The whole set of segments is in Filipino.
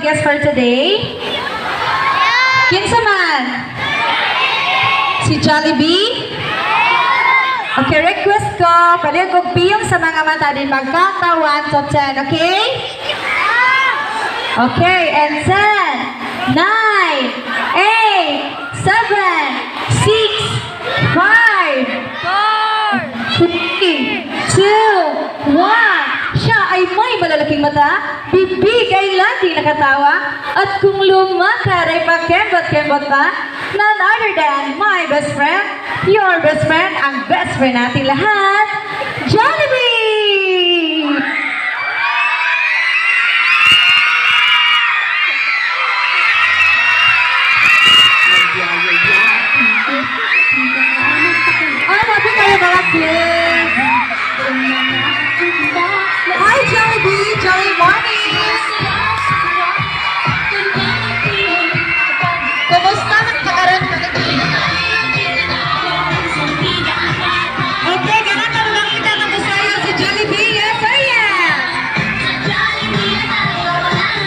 guest for today? Kinsa man? Si Jollibee? Okay, request ko, palihan kong piyong sa mga mata din magkatawan to 10, okay? Okay, and 10, 9, 8, 7, 6, 5, 4, 3, 2, 1. Siya ay may malalaking mata, bibig ay lagi nakatawa, at kung lumakaray pa kembot-kembot pa, none other than my best friend, your best friend, ang best friend natin lahat, Jollibee! Ay, natin kayo malapit! Hi, Jollibee! Jolly morning! Kumusta? Nagpakaroon ka na? Okay, ganun na lang kita ng sa'yo si Jollibee. Yes, sir, yes!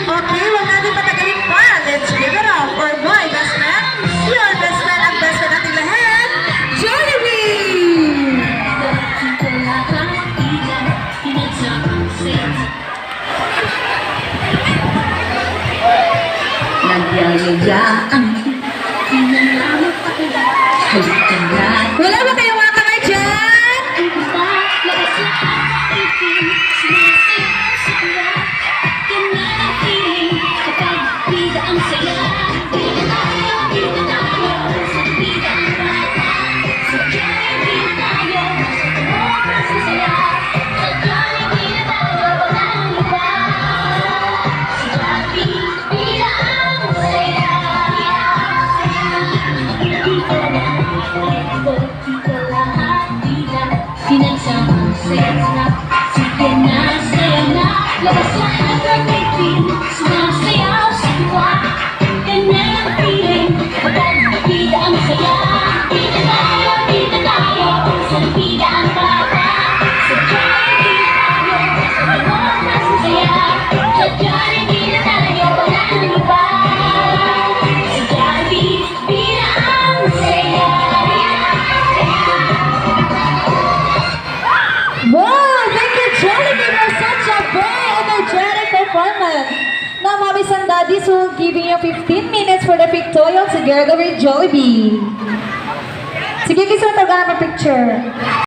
Okay, huwag natin patagalin pa. Let's give it up for my best friend, your best friend, ang best friend natin lahat, Jollibee! Nagyayayaan. Wala ba kayong mga kamay dyan? Now, mommies and daddies will giving you 15 minutes for the pictorial together with Jollibee. Sige, gusto mo tagaan ng picture.